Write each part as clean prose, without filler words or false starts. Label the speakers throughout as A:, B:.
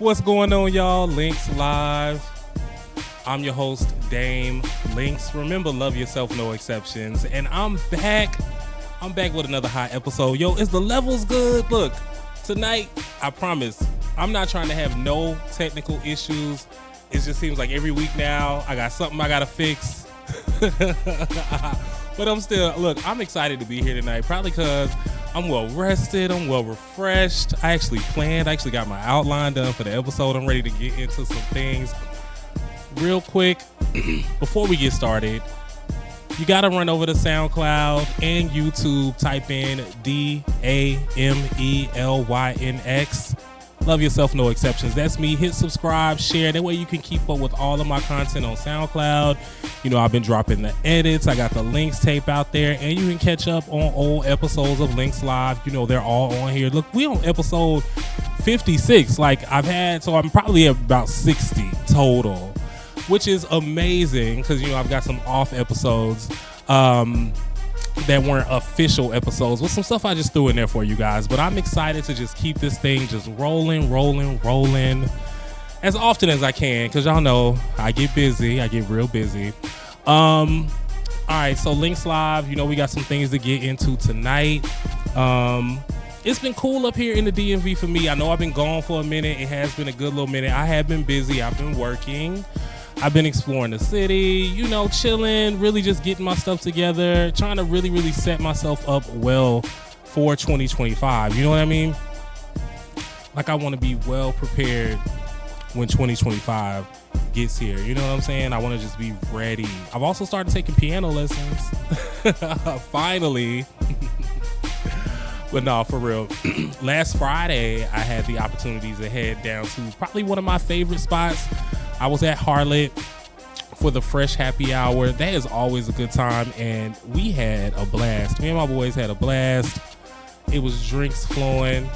A: What's going on, y'all? LYNX Live. I'm your host, Dame LYNX. Remember, love yourself, no exceptions. And I'm back. I'm back with another hot episode. Yo, is the levels good? Look, tonight, I promise, I'm not trying to have no technical issues. It just seems like every week now, I got something I got to fix. But I'm excited to be here tonight, probably because I'm well rested, I'm well refreshed. I actually got my outline done for the episode. I'm ready to get into some things. Real quick, before we get started, you got to run over to SoundCloud and YouTube, type in DAMELYNX. Love yourself, no exceptions. That's me. Hit subscribe, share. That way you can keep up with all of my content on SoundCloud. You know, I've been dropping the edits. I got the LYNX tape out there, and you can catch up on old episodes of LYNX Live. You know, they're all on here. Look, we on episode 56. I'm probably at about 60 total, which is amazing because, you know, I've got some off episodes that weren't official episodes with some stuff I just threw in there for you guys. But I'm excited to just keep this thing just rolling as often as I can, because y'all know I get busy. I get real busy. All right, so LYNX Live, you know, we got some things to get into tonight. It's been cool up here in the DMV for me. I know I've been gone for a minute. It has been a good little minute. I have been busy. I've been working. I've been exploring the city, you know, chilling, really just getting my stuff together, trying to really set myself up well for 2025. You know what I mean? Like, I want to be well prepared when 2025 gets here. You know what I'm saying? I want to just be ready. I've also started taking piano lessons. Finally. But no, for real. Last Friday, I had the opportunity to head down to probably one of my favorite spots. I was at Harlot for the Fresh Happy Hour. That is always a good time, and we had a blast. Me and my boys had a blast. It was drinks flowing.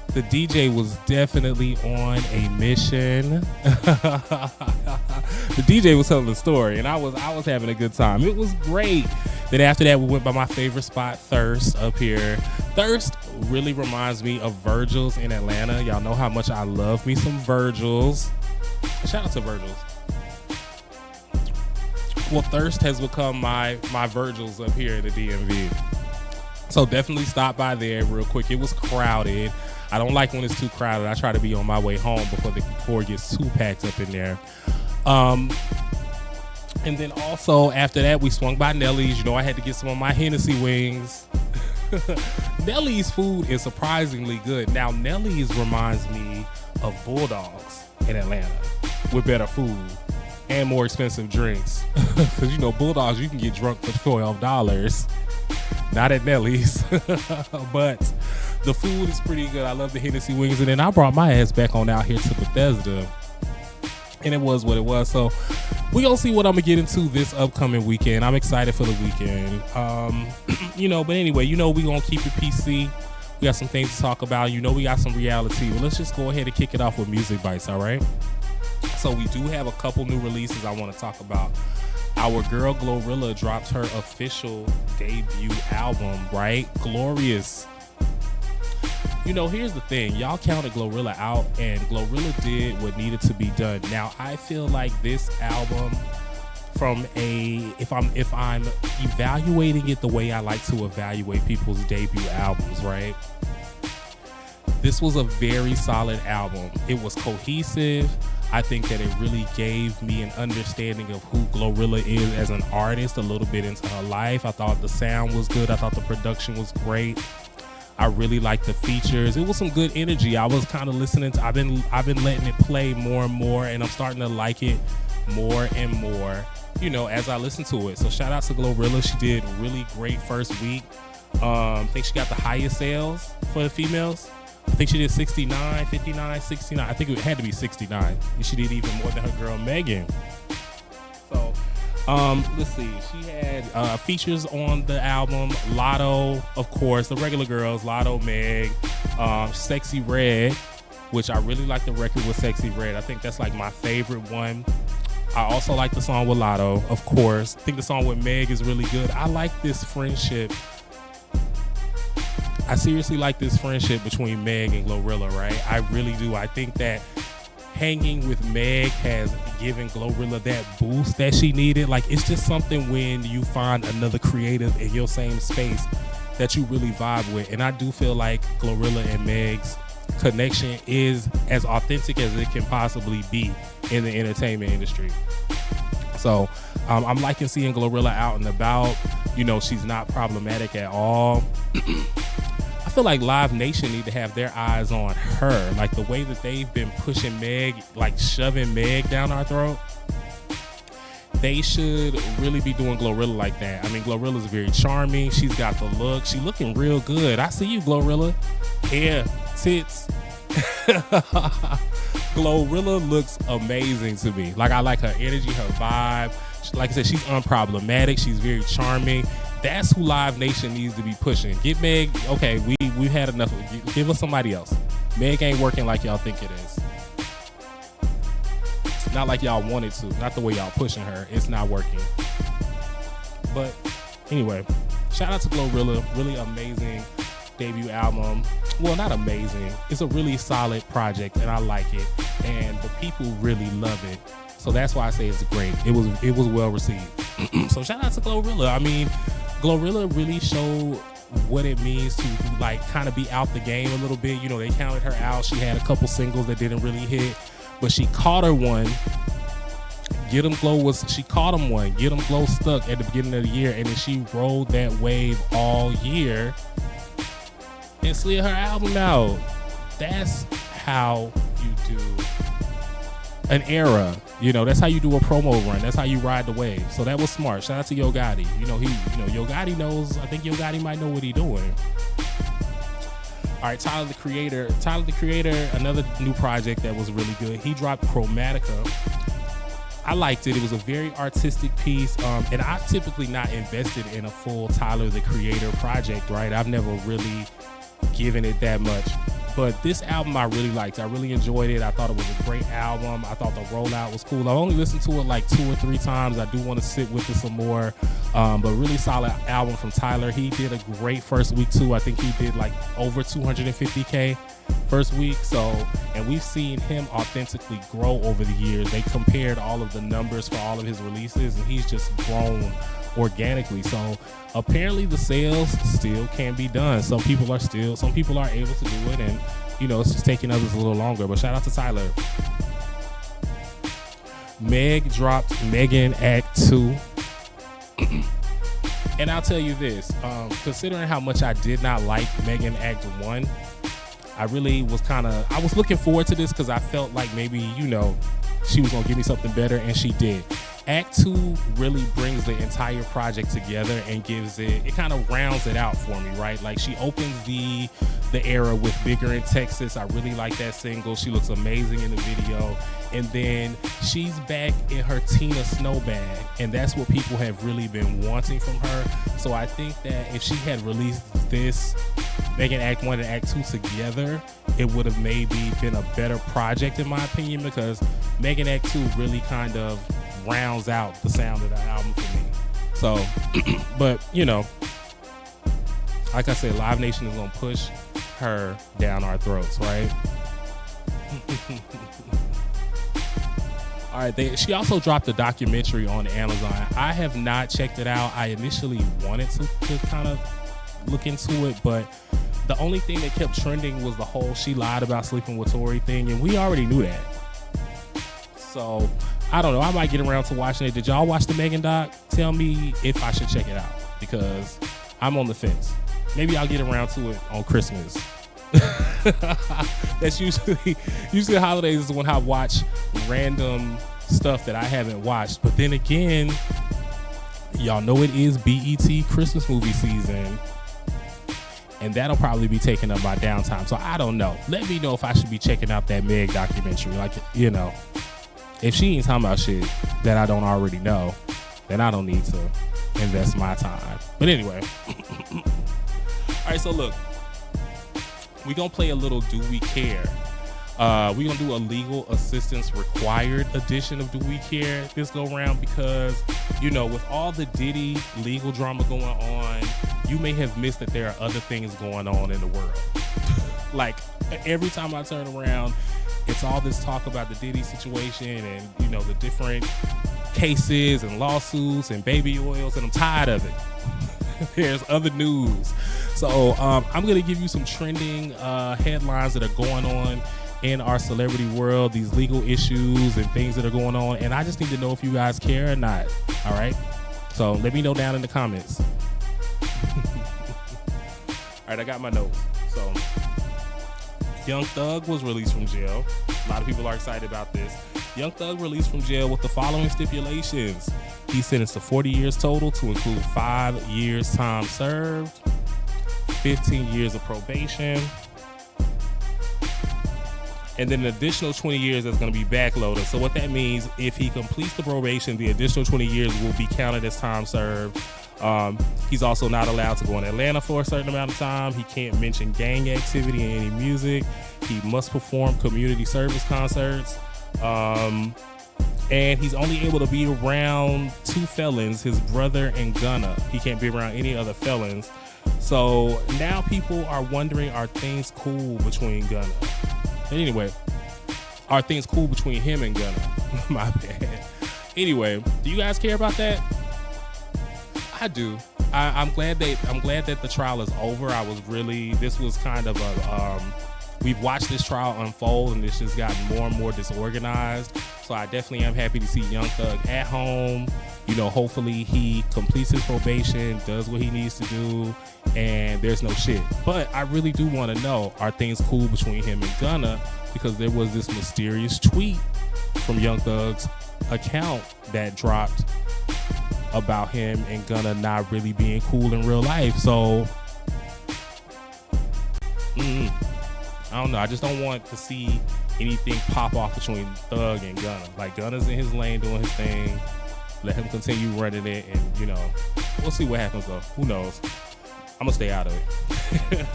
A: The DJ was definitely on a mission. The DJ was telling the story, and I was having a good time. It was great. Then after that, we went by my favorite spot, Thirst, up here. Thirst really reminds me of Virgil's in Atlanta. Y'all know how much I love me some Virgil's. Shout out to Virgil's. Well, Thirst has become my Virgil's up here in the DMV. So definitely stop by there real quick. It was crowded. I don't like when it's too crowded. I try to be on my way home before it gets too packed up in there. And then also after that, we swung by Nelly's. You know, I had to get some of my Hennessy wings. Nelly's food is surprisingly good. Now, Nelly's reminds me of Bulldogs in Atlanta with better food and more expensive drinks. Because, you know, Bulldogs, you can get drunk for $12. Not at Nelly's. But the food is pretty good. I love the Hennessy wings. And then I brought my ass back on out here to Bethesda. And it was what it was. So we gonna see what I'm gonna get into this upcoming weekend. I'm excited for the weekend. You know, but anyway, you know, we gonna keep it PC. We got some things to talk about. You know, we got some reality. But let's just go ahead and kick it off with Music Bites, all right? So we do have a couple new releases I want to talk about. Our girl GloRilla dropped her official debut album, right? Glorious. You know, here's the thing. Y'all counted GloRilla out, and GloRilla did what needed to be done. Now, I feel like this album, if I'm evaluating it the way I like to evaluate people's debut albums, right? This was a very solid album. It was cohesive. I think that it really gave me an understanding of who GloRilla is as an artist, a little bit into her life. I thought the sound was good. I thought the production was great. I really liked the features. It was some good energy. I was kind of listening to, I've been letting it play more and more, and I'm starting to like it more and more, you know, as I listen to it. So shout out to GloRilla. She did really great first week. I think she got the highest sales for the females. I think she did 69, 59, 69. I think it had to be 69. And she did even more than her girl Megan. So let's see. She had features on the album. Lotto, of course, the regular girls. Lotto, Meg, Sexy Red, which I really like the record with Sexy Red. I think that's like my favorite one. I also like the song with Lotto, of course. I think the song with Meg is really good. I like this friendship. I seriously like this friendship between Meg and GloRilla, right? I really do. I think that hanging with Meg has given GloRilla that boost that she needed. Like, it's just something when you find another creative in your same space that you really vibe with. And I do feel like GloRilla and Meg's connection is as authentic as it can possibly be in the entertainment industry. So I'm liking seeing GloRilla out and about. You know, she's not problematic at all. I feel like Live Nation need to have their eyes on her. Like, the way that they've been pushing Meg, like shoving Meg down our throat, they should really be doing GloRilla like that. I mean, GloRilla's very charming. She's got the look. She looking real good. I see you, GloRilla. Hair, tits. GloRilla looks amazing to me. Like, I like her energy, her vibe. Like I said, she's unproblematic. She's very charming. That's who Live Nation needs to be pushing. Get Meg. Okay, we've had enough. Give us somebody else. Meg ain't working like y'all think it is. Not like y'all want it to. Not the way y'all pushing her. It's not working. But anyway, shout out to GloRilla. Really amazing debut album. Well, not amazing. It's a really solid project, and I like it. And the people really love it. So that's why I say it's great. It was well received. So shout out to GloRilla. I mean, GloRilla really showed what it means to, like, kind of be out the game a little bit. You know, they counted her out. She had a couple singles that didn't really hit, but she caught her one. She caught him one. Get 'em Glow stuck at the beginning of the year, and then she rode that wave all year and slid her album out. That's how you do an era. You know, that's how you do a promo run. That's how you ride the wave. So that was smart. Shout out to Yo Gotti. Yo Gotti knows. I think Yo Gotti might know what he's doing. All right, Tyler the Creator, another new project that was really good. He dropped Chromatica. I liked it. It was a very artistic piece, and I've typically not invested in a full Tyler the Creator project, right? I've never really given it that much. But this album I really liked. I really enjoyed it. I thought it was a great album. I thought the rollout was cool. I've only listened to it like 2 or 3 times. I do want to sit with it some more. But really solid album from Tyler. He did a great first week too. I think he did like over 250K first week. And we've seen him authentically grow over the years. They compared all of the numbers for all of his releases, and he's just grown organically. So apparently the sales still can be done. Some people are able to do it, and it's just taking others a little longer. But shout out to Tyler. Meg dropped Megan Act 2. And I'll tell you this, considering how much I did not like Megan Act 1, I really was I was looking forward to this because I felt like maybe, she was going to give me something better, and she did. Act 2 really brings the entire project together and it kind of rounds it out for me, right? Like, she opens the era with Bigger in Texas. I really like that single. She looks amazing in the video. And then she's back in her Tina Snow bag, and that's what people have really been wanting from her. So I think that if she had released this Megan Act 1 and Act 2 together, it would have maybe been a better project in my opinion, because Megan Act 2 really kind of rounds out the sound of the album for me. So, but like I said, Live Nation is gonna push her down our throats, right? All right, she also dropped a documentary on Amazon. I have not checked it out. I initially wanted to kind of look into it, but the only thing that kept trending was the whole she lied about sleeping with Tory thing, and we already knew that. So I don't know. I might get around to watching it. Did y'all watch the Megan doc? Tell me if I should check it out, because I'm on the fence. Maybe I'll get around to it on Christmas. That's usually holidays is when I watch random stuff that I haven't watched. But then again, y'all know it is BET Christmas movie season, and that'll probably be taking up my downtime. So I don't know. Let me know if I should be checking out that Meg documentary. Like, if she ain't talking about shit that I don't already know, then I don't need to invest my time. But anyway. All right, so look. We're going to play a little Do We Care. We're going to do a legal assistance required edition of Do We Care this go round, because, with all the Diddy legal drama going on, you may have missed that there are other things going on in the world. Like, every time I turn around, it's all this talk about the Diddy situation and, you know, the different cases and lawsuits and baby oils, and I'm tired of it. There's other news. So I'm going to give you some trending headlines that are going on in our celebrity world, these legal issues and things that are going on. And I just need to know if you guys care or not. All right. So let me know down in the comments. All right, I got my notes. So Young Thug was released from jail. A lot of people are excited about this. Young Thug released from jail with the following stipulations. He's sentenced to 40 years total, to include 5 years time served, 15 years of probation, and then an additional 20 years that's going to be backloaded. So what that means, if he completes the probation, the additional 20 years will be counted as time served. He's also not allowed to go in Atlanta for a certain amount of time. He can't mention gang activity in any music. He must perform community service concerts. And he's only able to be around 2 felons, his brother and Gunna. He can't be around any other felons. So now people are wondering, are things cool between Gunna? Anyway, are things cool between him and Gunna? My bad. Anyway, do you guys care about that? I do. I'm glad that the trial is over. This was kind of a, we've watched this trial unfold and it's just gotten more and more disorganized. So I definitely am happy to see Young Thug at home. You know, hopefully he completes his probation, does what he needs to do, and there's no shit. But I really do want to know, are things cool between him and Gunna? Because there was this mysterious tweet from Young Thug's account that dropped about him and Gunna not really being cool in real life. So I don't know. I just don't want to see anything pop off between Thug and Gunna. Like, Gunna's in his lane doing his thing. Let him continue running it, and, you know, we'll see what happens though. Who knows? I'm gonna stay out of it.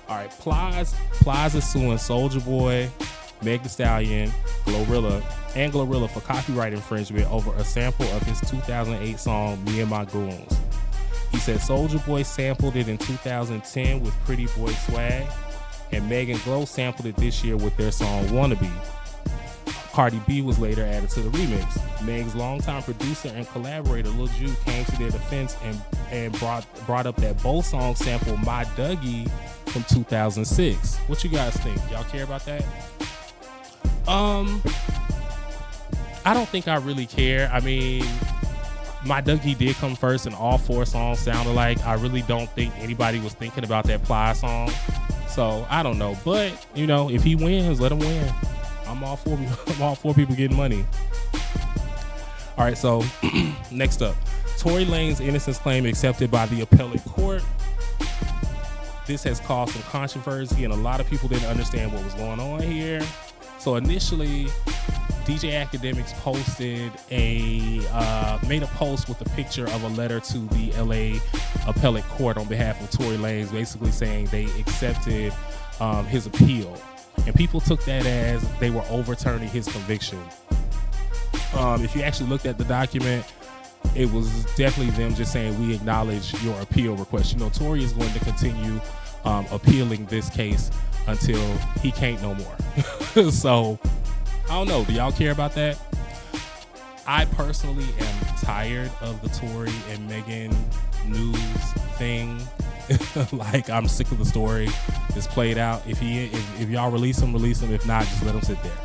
A: All right, Plies is suing Soulja Boy, Meg Thee Stallion, GloRilla for copyright infringement over a sample of his 2008 song "Me and My Goons." He said Soulja Boy sampled it in 2010 with Pretty Boy Swag, and Meg and Glo sampled it this year with their song "Wannabe." Cardi B was later added to the remix. Meg's longtime producer and collaborator Lil Ju came to their defense and brought up that both songs sample My Dougie from 2006. What you guys think? Y'all care about that? I don't think I really care. I mean, My Dougie did come first and all 4 songs sound alike. I really don't think anybody was thinking about that Ply song. So I don't know. But, you know, if he wins, let him win. I'm all for people getting money. All right, so next up, Tory Lanez's innocence claim accepted by the appellate court. This has caused some controversy, and a lot of people didn't understand what was going on here. So initially, DJ Academics made a post with a picture of a letter to the LA appellate court on behalf of Tory Lanez, basically saying they accepted his appeal. And people took that as they were overturning his conviction. If you actually looked at the document, it was definitely them just saying, we acknowledge your appeal request. You know, Tory is going to continue appealing this case until he can't no more. So, I don't know. Do y'all care about that? I personally am tired of the Tory and Megan news thing. Like, I'm sick of the story. It's played out. If y'all release him, release him. If not, just let him sit there.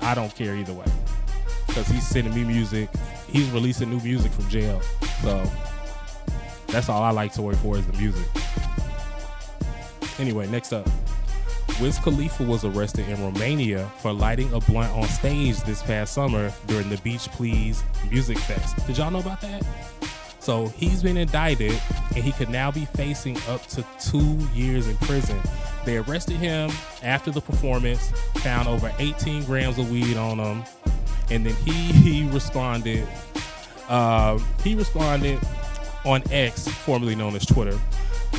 A: I don't care either way, because he's sending me music. He's releasing new music from jail. So that's all I like Tory for, is the music. Anyway, next up, Wiz Khalifa was arrested in Romania for lighting a blunt on stage this past summer during the Beach Please Music Fest. Did y'all know about that? So he's been indicted, and he could now be facing up to 2 years in prison. They arrested him after the performance, found over 18 grams of weed on him, and then he responded. He responded on X, formerly known as Twitter.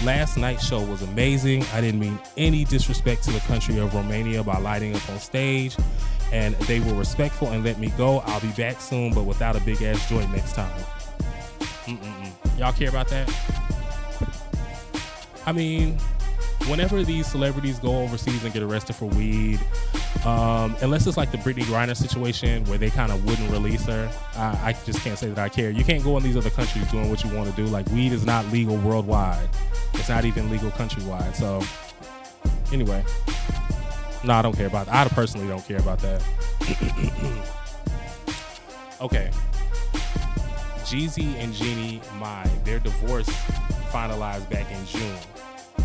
A: Last night's show was amazing. I didn't mean any disrespect to the country of Romania by lighting up on stage, and they were respectful and let me go. I'll be back soon, but without a big ass joint next time. Y'all care about that? I mean, whenever these celebrities go overseas and get arrested for weed, unless it's like the Brittany Griner situation where they kind of wouldn't release her, I just can't say that I care. You can't go in these other countries doing what you want to do. Like, weed is not legal worldwide. It's not even legal countrywide. So anyway, no, I don't care about that. I personally don't care about that. Okay. Jeezy and Jeannie Mai, their divorce finalized back in June.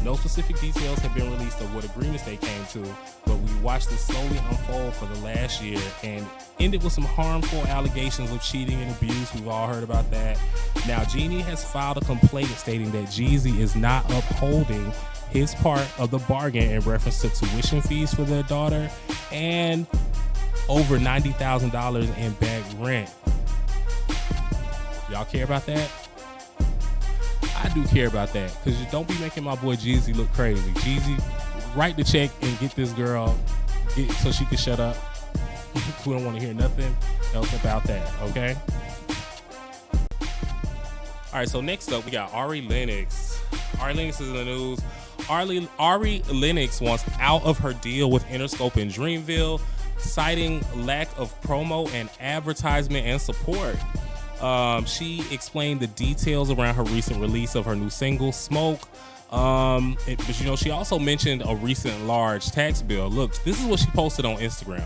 A: No specific details have been released of what agreements they came to, but we watched it slowly unfold for the last year and ended with some harmful allegations of cheating and abuse. We've all heard about that. Now, Jeannie has filed a complaint stating that Jeezy is not upholding his part of the bargain in reference to tuition fees for their daughter and over $90,000 in back rent. Y'all care about that? I do care about that, because you don't be making my boy Jeezy look crazy. Jeezy, write the check and get this girl so she can shut up. We don't want to hear nothing else about that, okay? All right, so next up, we got LYNX. LYNX is in the news. LYNX wants out of her deal with Interscope and Dreamville, citing lack of promo and advertisement and support. She explained the details around her recent release of her new single, Smoke. But you know, she also mentioned a recent large tax bill. Look, this is what she posted on Instagram.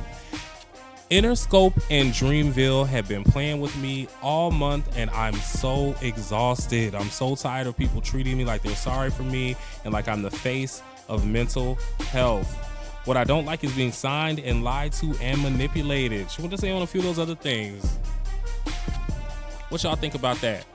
A: Interscope and Dreamville have been playing with me all month, and I'm so exhausted. I'm so tired of people treating me like they're sorry for me and like I'm the face of mental health. What I don't like is being signed and lied to and manipulated. She went to say on a few of those other things. What y'all think about that?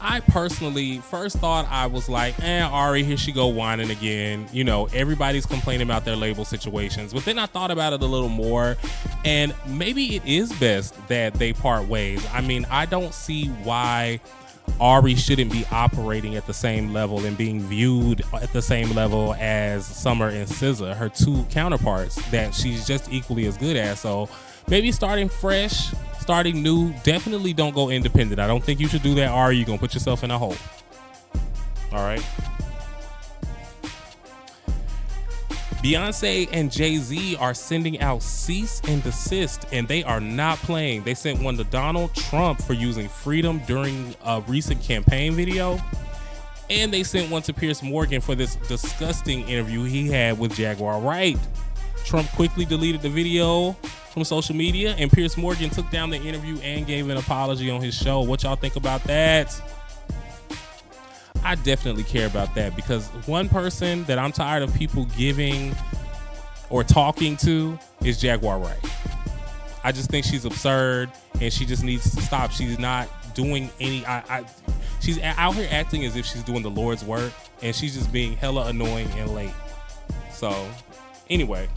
A: I personally, first thought, I was like, Ari, here she go whining again. You know, everybody's complaining about their label situations. But then I thought about it a little more, and maybe it is best that they part ways. I mean, I don't see why Ari shouldn't be operating at the same level and being viewed at the same level as Summer and SZA, her two counterparts that she's just equally as good at. So maybe starting fresh, starting new, definitely don't go independent. I don't think you should do that, or you're going to put yourself in a hole. All right. Beyonce and Jay-Z are sending out cease and desist, and they are not playing. They sent one to Donald Trump for using freedom during a recent campaign video, and they sent one to Piers Morgan for this disgusting interview he had with Jaguar Wright. Trump quickly deleted the video from social media, and Piers Morgan took down the interview and gave an apology on his show. What y'all think about that? I definitely care about that, because one person that I'm tired of people giving or talking to is Jaguar Wright. I just think she's absurd, and she just needs to stop. She's not doing any, she's out here acting as if she's doing the Lord's work, and she's just being hella annoying and late. So anyway,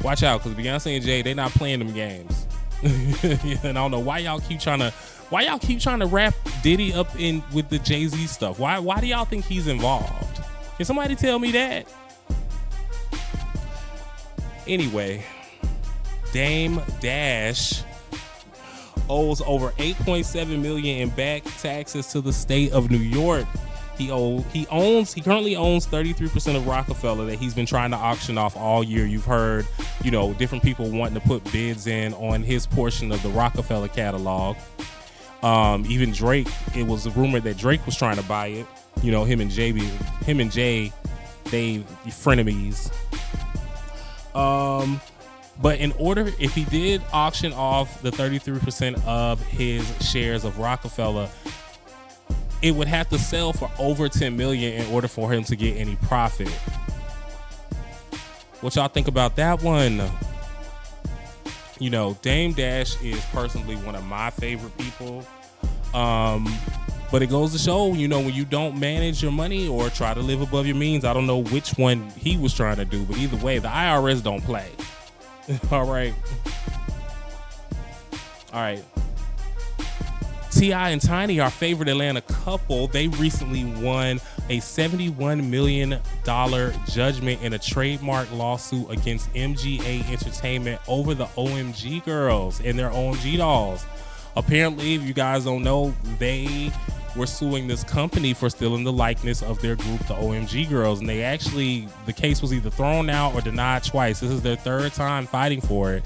A: watch out, because Beyonce and Jay, they not playing them games. And I don't know why y'all keep trying to wrap Diddy up in with the Jay-Z stuff. Why do y'all think he's involved? Can somebody tell me that? Anyway, Dame Dash owes over $8.7 million in back taxes to the state of New York. He currently owns 33% of Rockefeller that he's been trying to auction off all year. You've heard, you know, different people wanting to put bids in on his portion of the Rockefeller catalog. Even Drake, it was rumored that Drake was trying to buy it. You know, him and Jay, they frenemies. But if he did auction off the 33% of his shares of Rockefeller, it would have to sell for over $10 million in order for him to get any profit. What y'all think about that one? You know, Dame Dash is personally one of my favorite people. But it goes to show, you know, when you don't manage your money or try to live above your means, I don't know which one he was trying to do, but either way, the IRS don't play. All right. T.I. and Tiny, our favorite Atlanta couple, they recently won a $71 million judgment in a trademark lawsuit against MGA Entertainment over the OMG girls and their OMG dolls. Apparently, if you guys don't know, they were suing this company for stealing the likeness of their group, the OMG Girls, and the case was either thrown out or denied twice. This is their third time fighting for it,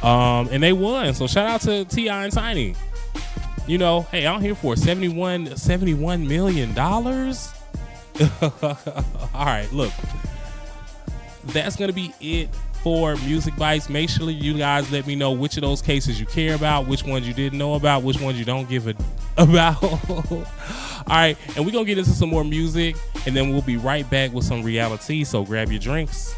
A: and they won. So shout out to T.I. and Tiny. You know, hey, I'm here for $71 million. All right, look, that's gonna be it for Music Bites. Make sure you guys let me know which of those cases you care about, which ones you didn't know about, which ones you don't give a about. All right, and we're gonna get into some more music, and then we'll be right back with some reality. So grab your drinks